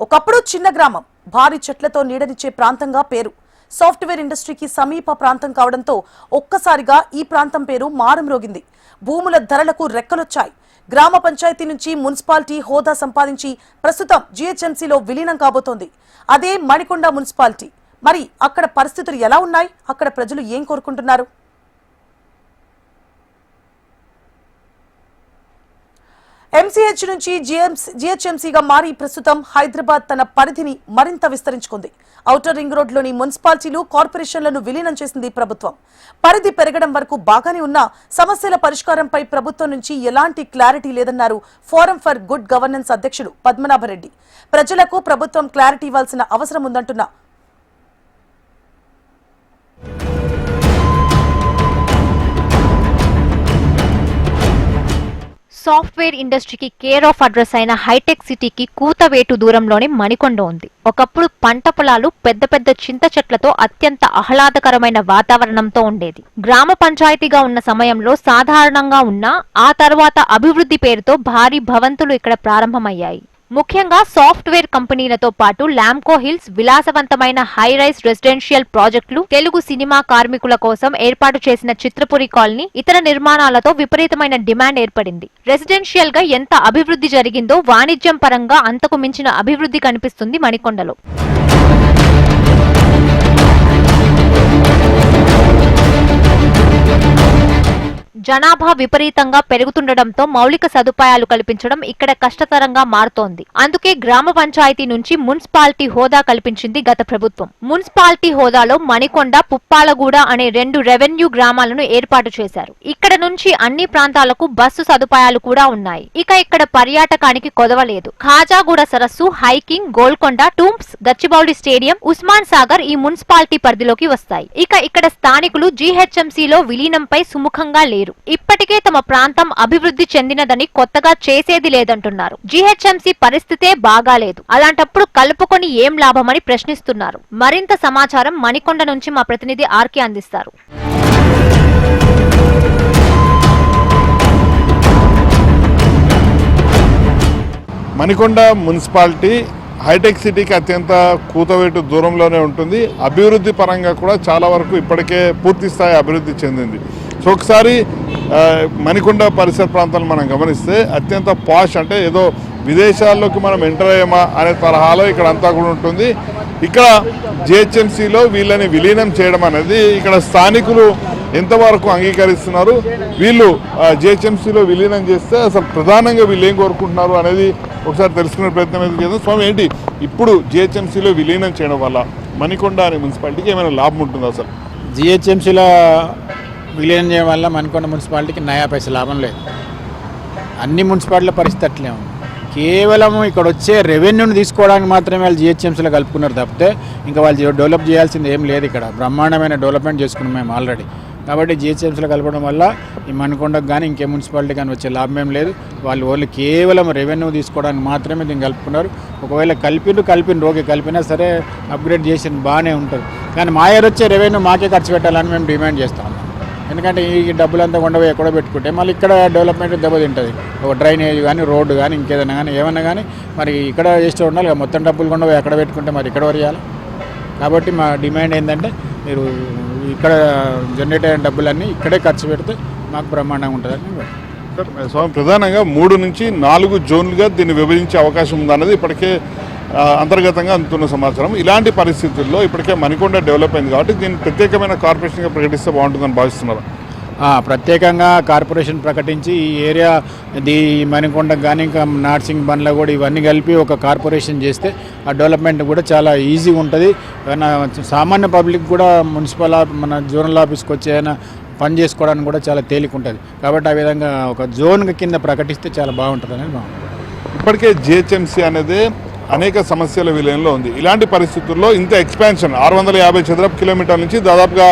ఒకప్పుడు చిన్న గ్రామం, భారీ చెట్లతో నీడనిచ్చే ప్రాంతంగా పేరు. సాఫ్ట్వేర్ ఇండస్ట్రీకి సమీప ప్రాంతం కావడంతో ఒక్కసారిగా ఈ ప్రాంతం పేరు మారుమ్రోగింది. భూముల ధరలకు రెక్కలొచ్చాయి. గ్రామ పంచాయతీ నుంచి మున్సిపాలిటీ హోదా సంపాదించి ప్రస్తుతం జీహెచ్ఎంసీలో విలీనం కాబోతోంది. అదే మణికొండ మున్సిపాలిటీ. మరి అక్కడ పరిస్థితులు ఎలా ఉన్నాయి? అక్కడ ప్రజలు ఏం కోరుకుంటున్నారు? ఎంసీహెచ్ నుంచి జీహెచ్ఎంసీగా మారి ప్రస్తుతం హైదరాబాద్ తన పరిధిని మరింత విస్తరించుకుంది. ఔటర్ రింగ్ రోడ్లోని మున్సిపాలిటీలు, కార్పొరేషన్లను విలీనం చేసింది ప్రభుత్వం. పరిధి పెరగడం వరకు బాగానే ఉన్నా సమస్యల పరిష్కారంపై ప్రభుత్వం నుంచి ఎలాంటి క్లారిటీ లేదన్నారు ఫోరం ఫర్ గుడ్ గవర్నెన్స్ అధ్యక్షుడు పద్మనాభరెడ్డి. ప్రజలకు ప్రభుత్వం క్లారిటీ ఇవ్వాల్సిన అవసరం ఉందంటున్నా. సాఫ్ట్వేర్ ఇండస్ట్రీకి కేర్ ఆఫ్ అడ్రస్ అయిన హైటెక్ సిటీకి కూతవేటు దూరంలోనే మణికొండ ఉంది. ఒకప్పుడు పంట పొలాలు పెద్ద పెద్ద చింత చెట్లతో అత్యంత ఆహ్లాదకరమైన వాతావరణంతో ఉండేది. గ్రామ పంచాయతీగా ఉన్న సమయంలో సాధారణంగా ఉన్న ఆ తర్వాత అభివృద్ధి పేరుతో భారీ భవంతులు ఇక్కడ ప్రారంభమయ్యాయి. ముఖ్యంగా సాఫ్ట్వేర్ కంపెనీలతో పాటు ల్యాంకో హిల్స్, విలాసవంతమైన హై రైస్ రెసిడెన్షియల్ ప్రాజెక్టులు, తెలుగు సినిమా కార్మికుల కోసం ఏర్పాటు చేసిన చిత్రపురి కాలనీ, ఇతర నిర్మాణాలతో విపరీతమైన డిమాండ్ ఏర్పడింది. రెసిడెన్షియల్ గా ఎంత అభివృద్ధి జరిగిందో వాణిజ్యం పరంగా అంతకు మించిన అభివృద్ధి కనిపిస్తుంది మణికొండలో. జనాభా విపరీతంగా పెరుగుతుండటంతో మౌలిక సదుపాయాలు కల్పించడం ఇక్కడ కష్టతరంగా మారుతోంది. అందుకే గ్రామ పంచాయతీ నుంచి మున్సిపాలిటీ హోదా కల్పించింది గత ప్రభుత్వం. మున్సిపాలిటీ హోదాలో మణికొండ, పుప్పాలగూడ అనే 2 రెవెన్యూ గ్రామాలను ఏర్పాటు చేశారు. ఇక్కడ నుంచి అన్ని ప్రాంతాలకు బస్సు సదుపాయాలు కూడా ఉన్నాయి. ఇక ఇక్కడ పర్యాటకానికి కొదవలేదు. ఖాజాగూడ సరస్సు, hiking, Golconda, tombs, Gachibowli stadium, Osman Sagar ఈ మున్సిపాలిటీ పరిధిలోకి వస్తాయి. ఇక ఇక్కడ స్థానికులు జీహెచ్ఎంసీలో విలీనంపై సుముఖంగా లేరు. ఇప్పటికే తమ ప్రాంతం అభివృద్ధి చెందినదని కొత్తగా చేసేది లేదంటున్నారు. జీహెచ్ఎంసీ పరిస్థితే బాగాలేదు. అలాంటప్పుడు కలుపుకొని ఏం లాభమని ప్రశ్నిస్తున్నారు. మరింత సమాచారం మణికొండ నుంచి మా ప్రతినిధి ఆర్కే అందిస్తారు. మణికొండ మున్సిపాలిటీ హైటెక్ సిటీకి అత్యంత కూతవేటు దూరంలోనే ఉంటుంది. అభివృద్ధి పరంగా కూడా చాలా వరకు ఇప్పటికే పూర్తి స్థాయి అభివృద్ధి చెందింది. సో ఒకసారి మణికొండ పరిసర ప్రాంతాలను మనం గమనిస్తే అత్యంత పాష్, అంటే ఏదో విదేశాల్లోకి మనం ఎంటర్ అయ్యామా అనే తరహాలో ఇక్కడ అంతా కూడా ఉంటుంది. ఇక్కడ జిహెచ్ఎంసీలో వీళ్ళని విలీనం చేయడం అనేది ఇక్కడ స్థానికులు ఎంతవరకు అంగీకరిస్తున్నారు, వీళ్ళు జిహెచ్ఎంసీలో విలీనం చేస్తే అసలు ప్రధానంగా వీళ్ళు ఏం కోరుకుంటున్నారు అనేది ఒకసారి తెలుసుకునే ప్రయత్నం అయితే చేద్దాం. స్వామి, ఏంటి ఇప్పుడు జిహెచ్ఎంసీలో విలీనం చేయడం వల్ల మణికొండ అనే మున్సిపాలిటీకి ఏమైనా లాభం ఉంటుంది? అసలు జిహెచ్ఎంసీలో విలీనం చేయడం వల్ల మణికొండ మున్సిపాలిటీకి నయా పైసా లాభం లేదు. అన్ని మున్సిపాలిటీల పరిస్థితి అట్లే ఉంది. కేవలం ఇక్కడ వచ్చే రెవెన్యూని తీసుకోవడానికి మాత్రమే వాళ్ళు జిహెచ్ఎంసీలో కలుపుకున్నారు తప్పితే ఇంకా వాళ్ళు డెవలప్ చేయాల్సింది ఏం లేదు. ఇక్కడ బ్రహ్మాండమైన డెవలప్మెంట్ చేసుకున్నాం మేము ఆల్రెడీ. కాబట్టి జిహెచ్ఎంసీలో కలపడం వల్ల ఈ మణికొండకు కానీ ఇంకే మున్సిపాలిటీ కానీ వచ్చే లాభం ఏం లేదు. వాళ్ళు ఓన్లీ కేవలం రెవెన్యూ తీసుకోవడానికి మాత్రమే దీన్ని కలుపుకున్నారు. ఒకవేళ కలిపిన రోగి కలిపినా సరే అప్గ్రేడ్ చేసింది బాగానే ఉంటుంది. కానీ మా ఏర్ వచ్చే రెవెన్యూ మాకే ఖర్చు పెట్టాలని మేము డిమాండ్ చేస్తాం. ఎందుకంటే ఈ డబ్బులంతా కొండపోయి ఎక్కడో పెట్టుకుంటే మళ్ళీ ఇక్కడ డెవలప్మెంట్ దెబ్బతింటుంది. ఒక డ్రైనేజ్ కానీ, రోడ్డు కానీ, ఇంకేదైనా కానీ ఏమన్నా కానీ మరి ఇక్కడ చేస్తూ ఉండాలి. మొత్తం డబ్బులు కొండపోయి ఎక్కడ పెట్టుకుంటే మరి ఇక్కడ వరియాలి. కాబట్టి మా డిమాండ్ ఏంటంటే మీరు ఇక్కడ జనరేట్ అయిన డబ్బులన్నీ ఇక్కడే ఖర్చు పెడితే మాకు బ్రహ్మాండంగా ఉంటుందని. స్వామి, ప్రధానంగా 3 నుంచి 4 జోన్లుగా దీన్ని విభజించే అవకాశం ఉందన్నది ఇప్పటికే అంతర్గతంగా అందుతున్న సమాచారం. ఇలాంటి పరిస్థితుల్లో ఇప్పటికే మణికొండ డెవలప్ అయింది కాబట్టి దీన్ని ప్రత్యేకమైన కార్పొరేషన్గా ప్రకటిస్తే బాగుంటుందని భావిస్తున్నారు. ప్రత్యేకంగా కార్పొరేషన్ ప్రకటించి ఈ ఏరియా మణికొండకు కానీ ఇంకా నార్సింగ్ బండ్ల కూడా ఇవన్నీ కలిపి ఒక కార్పొరేషన్ చేస్తే ఆ డెవలప్మెంట్ కూడా చాలా ఈజీగా ఉంటుంది. సామాన్య పబ్లిక్ కూడా మన జోనల్ ఆఫీస్కి వచ్చి ఏమైనా పని చేసుకోవడానికి కూడా చాలా తేలిక ఉంటుంది. కాబట్టి ఆ విధంగా ఒక జోన్ కింద ప్రకటిస్తే చాలా బాగుంటుంది అనేది బాగుంటుంది. ఇప్పటికే జిహెచ్ఎంసీ అనేది అనేక సమస్యల విలయంలో ఉంది. ఇలాంటి పరిస్థితుల్లో ఇంత ఎక్స్పాన్షన్ 650 చదరపు కిలోమీటర్ల నుంచి దాదాపుగా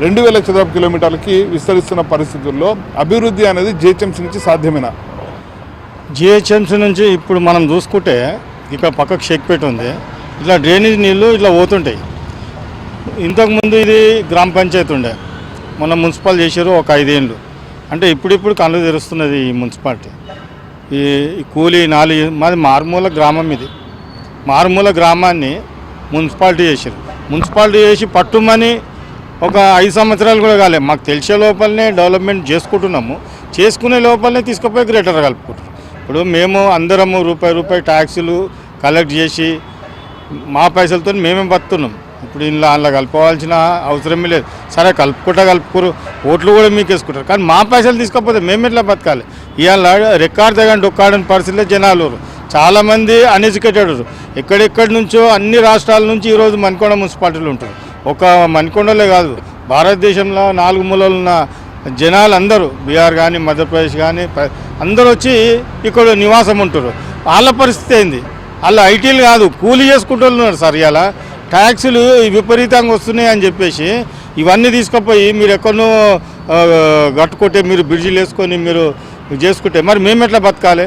2000 చదరపు కిలోమీటర్లకి విస్తరిస్తున్న పరిస్థితుల్లో అభివృద్ధి అనేది జిహెచ్ఎంసీ నుంచి సాధ్యమేనా? జిహెచ్ఎంసీ నుంచి ఇప్పుడు మనం చూసుకుంటే ఇక్కడ పక్కకు షేక్పేట ఉంది. ఇట్లా డ్రైనేజ్ నీళ్ళు ఇట్లా పోతుంటాయి. ఇంతకుముందు ఇది గ్రామ పంచాయతీ ఉండే, మొన్న మున్సిపల్ చేశారు ఒక 5 ఏళ్ళు. అంటే ఇప్పుడిప్పుడు కళ్ళు తెరుస్తున్నది ఈ మున్సిపాలిటీ. ఈ కూలీ మాది మారుమూల గ్రామం ఇది. మారుమూల గ్రామాన్ని మున్సిపాలిటీ చేశారు. మున్సిపాలిటీ చేసి పట్టుమని ఒక 5 సంవత్సరాలు కూడా కాలేదు. మాకు తెలిసే లోపలనే డెవలప్మెంట్ చేసుకుంటున్నాము. చేసుకునే లోపలనే తీసుకుపోయి గ్రేటర్ కలుపుకుంటారు. ఇప్పుడు మేము అందరము రూపాయి ట్యాక్సులు కలెక్ట్ చేసి మా పైసలతో మేమే బతున్నాం. ఇప్పుడు అందులో కలుపుకోవాల్సిన అవసరమే లేదు. సరే కలుపుకోరు, ఓట్లు కూడా మీకు వేసుకుంటారు. కానీ మా పైసలు తీసుకోకపోతే మేము ఎట్లా బతకాలి? ఇవాళ రికార్డ్ తగ్గని డొక్కాడని పరిస్థితుల్లో జనాలు చాలామంది అన్ఎడ్యుకేటెడ్ ఎక్కడెక్కడి నుంచో అన్ని రాష్ట్రాల నుంచి ఈరోజు మణికొండ మున్సిపాలిటీలు ఉంటారు. ఒక మణికొండలే కాదు, భారతదేశంలో 4 మూలలు ఉన్న జనాలు అందరూ బీహార్ కానీ మధ్యప్రదేశ్ కానీ అందరూ వచ్చి ఇక్కడ నివాసం ఉంటారు. వాళ్ళ పరిస్థితి ఏంది? వాళ్ళు ఐటీలు కాదు, కూలీ చేసుకుంటున్నారు సార్. ఇలా ట్యాక్సులు విపరీతంగా వస్తున్నాయి అని చెప్పేసి ఇవన్నీ తీసుకుపోయి మీరు ఎక్కడో కట్టుకుంటే, మీరు బ్రిడ్జిలు వేసుకొని మీరు చేసుకుంటే మరి మేము ఎట్లా బతకాలి?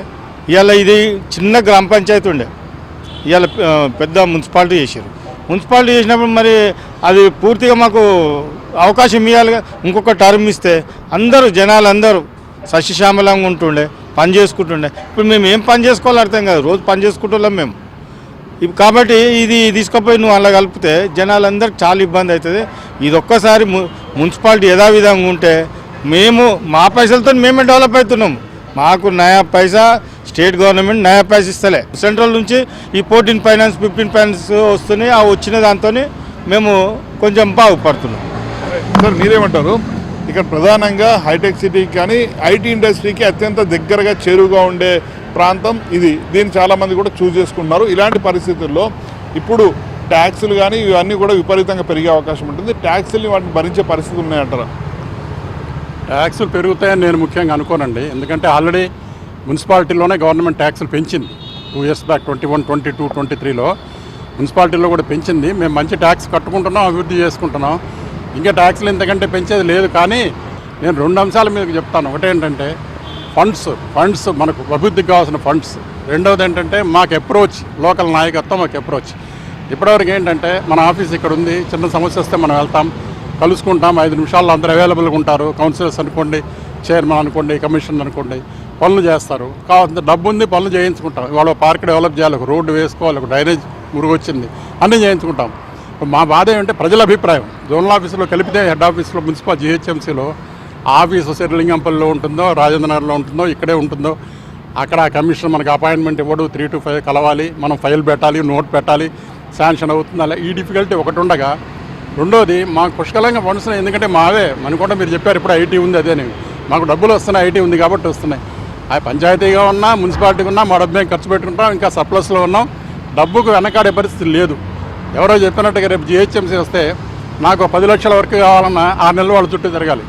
ఇవాళ ఇది చిన్న గ్రామ పంచాయతీ ఉండే, ఇవాళ పెద్ద మున్సిపాలిటీ చేశారు. మున్సిపాలిటీ చేసినప్పుడు మరి అది పూర్తిగా మాకు అవకాశం ఇవ్వాలిగా. ఇంకొక టర్మ్ ఇస్తే అందరూ జనాలు అందరూ సస్యశ్యామలంగా ఉంటుండే, పని చేసుకుంటుండే. ఇప్పుడు మేము ఏం పని చేసుకోవాలో అర్థం కాదు, రోజు పని చేసుకుంటున్నాం మేము. కాబట్టి ఇది తీసుకుపోయి నువ్వు అలా కలిపితే జనాలందరికీ చాలా ఇబ్బంది అవుతుంది. ఇది ఒక్కసారి మున్సిపాలిటీ యథావిధంగా ఉంటే మేము మా పైసలతో మేమే డెవలప్ అవుతున్నాం. మాకు నయా పైసా స్టేట్ గవర్నమెంట్ నయా పైసా ఇస్తలే. సెంట్రల్ నుంచి ఈ 14 ఫైనాన్స్ 15 ఫైనాన్స్ వస్తున్నాయి. ఆ వచ్చిన దాంతో మేము కొంచెం బాగుపడుతున్నాం. సార్ మీరేమంటారు? ఇక్కడ ప్రధానంగా హైటెక్ సిటీకి కానీ ఐటీ ఇండస్ట్రీకి అత్యంత దగ్గరగా చేరువుగా ఉండే ప్రాంతం ఇది. దీన్ని చాలామంది కూడా చూస్ చేసుకుంటున్నారు. ఇలాంటి పరిస్థితుల్లో ఇప్పుడు ట్యాక్సులు కానీ ఇవన్నీ కూడా విపరీతంగా పెరిగే అవకాశం ఉంటుంది. ట్యాక్సుల్ని వాటిని భరించే పరిస్థితులు ఉన్నాయంటారా? ట్యాక్సులు పెరుగుతాయని నేను ముఖ్యంగా అనుకోనండి. ఎందుకంటే ఆల్రెడీ మున్సిపాలిటీలోనే గవర్నమెంట్ ట్యాక్సులు పెంచింది 2 years బ్యాక్, 21, 22, 23లో మున్సిపాలిటీలో కూడా పెంచింది. మేము మంచి ట్యాక్స్ కట్టుకుంటున్నాం, అభివృద్ధి చేసుకుంటున్నాం. ఇంకా ట్యాక్సులు ఇంతకంటే పెంచేది లేదు. కానీ నేను 2 అంశాలు మీకు చెప్తాను. ఒకటేంటంటే ఫండ్స్ మనకు అభివృద్ధికి కావాల్సిన ఫండ్స్. రెండవది ఏంటంటే మాకు అప్రోచ్, లోకల్ నాయకత్వం మాకు అప్రోచ్. ఇప్పటివరకు ఏంటంటే మన ఆఫీస్ ఇక్కడ ఉంది, చిన్న సమస్య వస్తే మనం వెళ్తాం, కలుసుకుంటాం, 5 నిమిషాల్లో అందరూ అవైలబుల్గా ఉంటారు. కౌన్సిలర్స్ అనుకోండి, చైర్మన్ అనుకోండి, కమిషన్ అనుకోండి, పనులు చేస్తారు. కావాల్సిన డబ్బు ఉంది, పనులు చేయించుకుంటాం. ఇవాళ పార్క్ డెవలప్ చేయాలి, ఒక రోడ్డు వేసుకోవాలి, ఒక డ్రైనేజ్ మురుగొచ్చింది, అన్నీ చేయించుకుంటాం. మా బాధ ఏమంటే ప్రజల అభిప్రాయం. జోనల్ ఆఫీసులో కలిపితే హెడ్ ఆఫీస్లో మున్సిపల్ జిహెచ్ఎంసీలో ఆఫీసు శ్రీలింగంపల్లిలో ఉంటుందో, రాజేంద్రనగర్లో ఉంటుందో, ఇక్కడే ఉంటుందో, అక్కడ కమిషన్ మనకు అపాయింట్మెంట్ ఇవ్వడు. 3 to 5 కలవాలి, మనం ఫైల్ పెట్టాలి, నోట్ పెట్టాలి, శాంక్షన్ అవుతుంది. అలా ఈ డిఫికల్టీ ఒకటి ఉండగా, రెండోది మాకు పుష్కలంగా ఫండ్స్. ఎందుకంటే మావే మనకుండా మీరు చెప్పారు ఇప్పుడు ఐటీ ఉంది, అదేని మాకు డబ్బులు వస్తున్నాయి, ఐటీ ఉంది కాబట్టి వస్తున్నాయి. ఆ పంచాయతీగా ఉన్నా మున్సిపాలిటీగా ఉన్నా మా డబ్బు మేము ఖర్చు పెట్టుకుంటాం, ఇంకా సర్ప్లస్లో ఉన్నాం. డబ్బుకు వెనకాడే పరిస్థితి లేదు. ఎవరో చెప్పినట్టుగా రేపు జిహెచ్ఎంసీ వస్తే నాకు 10 లక్షల వరకు కావాలన్నా 6 నెలలు వాళ్ళ చుట్టూ తిరగాలి.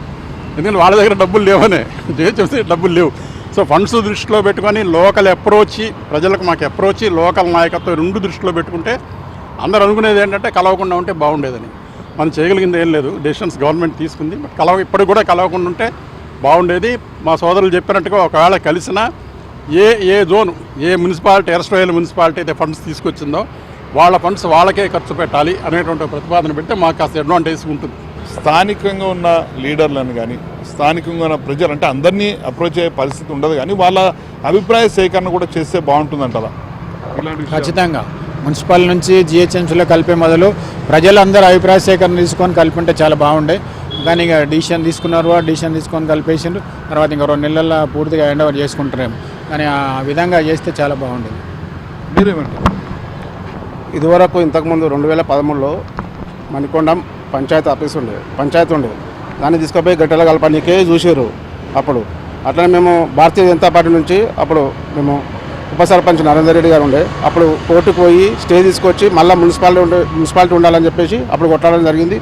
ఎందుకంటే వాళ్ళ దగ్గర డబ్బులు లేవనే, జిహెచ్ఎంసీ డబ్బులు లేవు. సో ఫండ్స్ దృష్టిలో పెట్టుకొని లోకల్ అప్రోచ్, ప్రజలకు మాకు అప్రోచ్, లోకల్ నాయకత్వం 2 దృష్టిలో పెట్టుకుంటే అందరూ అనుకునేది ఏంటంటే కలవకుండా ఉంటే బాగుండేదని. మనం చేయగలిగింది ఏం లేదు, డెసిషన్స్ గవర్నమెంట్ తీసుకుంది. బట్ ఇప్పటికి కూడా కలవకుండా ఉంటే బాగుండేది. మా సోదరులు చెప్పినట్టుగా ఒకవేళ కలిసినా ఏ జోను, ఏ మున్సిపాలిటీ, ఎర్స్ట్రైల్ మున్సిపాలిటీ అయితే ఫండ్స్ తీసుకొచ్చిందో వాళ్ళ ఫండ్స్ వాళ్ళకే ఖర్చు పెట్టాలి అనేటువంటి ప్రతిపాదన పెడితే మాకు కాస్త అడ్వాంటేజ్ ఉంటుంది. స్థానికంగా ఉన్న లీడర్లను కానీ స్థానికంగా ఉన్న ప్రజలు అంటే అందరినీ అప్రోచ్ అయ్యే పరిస్థితి ఉండదు, కానీ వాళ్ళ అభిప్రాయ సేకరణ కూడా చేస్తే బాగుంటుందంటారా? ఖచ్చితంగా మున్సిపల్ నుంచి జిహెచ్ఎంసీలో కలిపే మొదలు ప్రజలందరూ అభిప్రాయ సేకరణ తీసుకొని కలిపింటే చాలా బాగుండే. కానీ ఇక డిసిషన్ తీసుకొని కలిపేసిండ్రు. తర్వాత ఇంకా 2 నెలల్లో పూర్తిగా హ్యాండ్ ఓవర్ చేసుకుంటారేమో. కానీ ఆ విధంగా చేస్తే చాలా బాగుండేది. మీరేమంటారు? ఇదివరకు ఇంతకుముందు 2013లో మణికొండ పంచాయతీ ఆఫీస్ ఉండేది. దాన్ని తీసుకుపోయి గట్టెల కలపడానికే చూసారు అప్పుడు. అట్లనే మేము భారతీయ జనతా పార్టీ నుంచి అప్పుడు మేము ఉప సర్పంచ్ నరేందర్ రెడ్డి గారు ఉండే, అప్పుడు కోర్టుకు పోయి స్టే తీసుకొచ్చి మళ్ళీ మున్సిపాలిటీ ఉండాలని చెప్పేసి అప్పుడు కొట్టడం జరిగింది.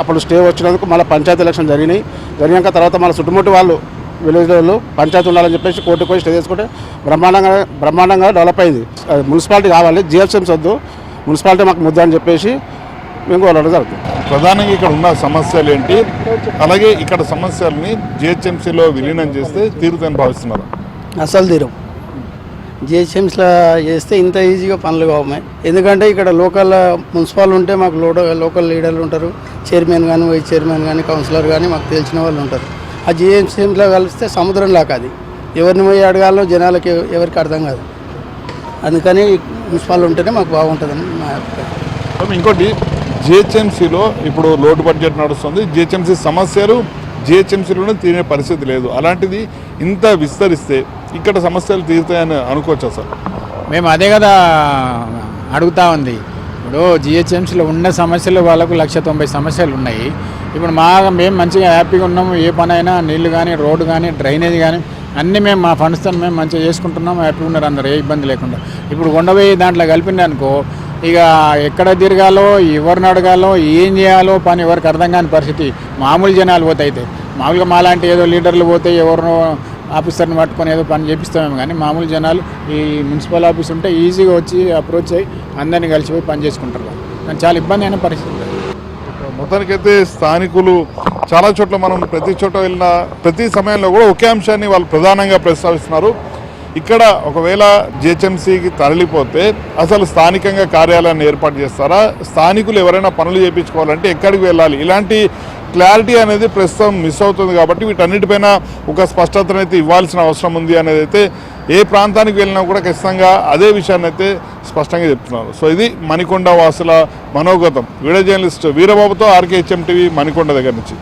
అప్పుడు స్టే వచ్చినందుకు మళ్ళీ పంచాయతీ ఎలక్షన్ జరిగాక తర్వాత మళ్ళీ చుట్టుముట్టు వాళ్ళు విలేజ్ వాళ్ళు పంచాయతీ ఉండాలని చెప్పేసి కోర్టుకు పోయి స్టే తీసుకుంటే బ్రహ్మాండంగా డెవలప్ అయింది. మున్సిపాలిటీ కావాలి, జిహెచ్ఎంసీ వద్దు, మున్సిపాలిటీ మాకు ముద్ద అని చెప్పేసి మేము కోరడం జరుగుతుంది. ప్రధానంగా ఇక్కడ ఉన్న సమస్యలు ఏంటి, అలాగే ఇక్కడ సమస్యల్ని జిహెచ్ఎంసీలో విలీనం చేస్తే తీరుతాయని భావిస్తున్నారు? అసలు తీరం. జిహెచ్ఎంసీలో చేస్తే ఇంత ఈజీగా పనులు కావాలి. ఎందుకంటే ఇక్కడ లోకల్ మున్సిపల్ ఉంటే మాకు లోకల్ లీడర్లు ఉంటారు, చైర్మన్ కానీ వైస్ చైర్మన్ కానీ కౌన్సిలర్ కానీ మాకు తెలిసిన వాళ్ళు ఉంటారు. ఆ జిహెచ్ఎంసీలో కలిస్తే సముద్రం లాగా అది, ఎవరిని పోయి అడగాలో జనాలకి ఎవరికి అర్థం కాదు. అందుకని మున్సిపాల్ ఉంటేనే మాకు బాగుంటుందని మా అభిప్రాయం. ఇంకోటి జిహెచ్ఎంసీలో ఇప్పుడు లోటు బడ్జెట్ నడుస్తుంది. జిహెచ్ఎంసీ సమస్యలు జిహెచ్ఎంసీలోనే తీరే పరిస్థితి లేదు. అలాంటిది ఇంత విస్తరిస్తే ఇక్కడ సమస్యలు తీరుతాయని అనుకోవచ్చు సార్? మేము అదే కదా అడుగుతా ఉంది. ఇప్పుడు జిహెచ్ఎంసీలో ఉన్న సమస్యలు వాళ్ళకు 190 సమస్యలు ఉన్నాయి. ఇప్పుడు మేము మంచిగా హ్యాపీగా ఉన్నాము. ఏ పని అయినా నీళ్లు కానీ, రోడ్డు కానీ, డ్రైనేజ్ కానీ అన్నీ మేము మా ఫండ్స్తో మేము మంచిగా చేసుకుంటున్నాం. హ్యాపీగా ఉన్నారు అందరు, ఏ ఇబ్బంది లేకుండా. ఇప్పుడు కొండపోయి దాంట్లో కలిపిందనుకో ఇక ఎక్కడ తిరగాలో, ఎవరిని అడగాలో, ఏం చేయాలో పని ఎవరికి అర్థం కాని పరిస్థితి. మామూలు జనాలు పోతాయితే మామూలుగా మాలాంటి ఏదో లీడర్లు పోతే ఎవరినో ఆఫీసర్ని పట్టుకొని ఏదో పని చేపిస్తామేమో, కానీ మామూలు జనాలు ఈ మున్సిపల్ ఆఫీస్ ఉంటే ఈజీగా వచ్చి అప్రోచ్ అయ్యి అందరినీ కలిసిపోయి పని చేసుకుంటారు. కానీ చాలా ఇబ్బంది అయిన పరిస్థితి. మొత్తానికైతే స్థానికులు చాలా చోట్ల మనం ప్రతి చోట వెళ్ళిన ప్రతి సమయంలో కూడా ఒకే అంశాన్ని వాళ్ళు ప్రధానంగా ప్రస్తావిస్తున్నారు. ఇక్కడ ఒకవేళ జిహెచ్ఎంసీకి తరలిపోతే అసలు స్థానికంగా కార్యాలయాన్ని ఏర్పాటు చేస్తారా, స్థానికులు ఎవరైనా పనులు చేయించుకోవాలంటే ఎక్కడికి వెళ్ళాలి, ఇలాంటి క్లారిటీ అనేది ప్రస్తుతం మిస్ అవుతుంది. కాబట్టి వీటన్నిటిపైన ఒక స్పష్టతనైతే ఇవ్వాల్సిన అవసరం ఉంది అనేది అయితే ఏ ప్రాంతానికి వెళ్ళినా కూడా ఖచ్చితంగా అదే విషయాన్ని అయితే స్పష్టంగా చెప్తున్నారు. సో ఇది మణికొండ వాసుల మనోగతం. వీడియో జర్నలిస్ట్ వీరబాబుతో RKHM TV మణికొండ దగ్గర నుంచి.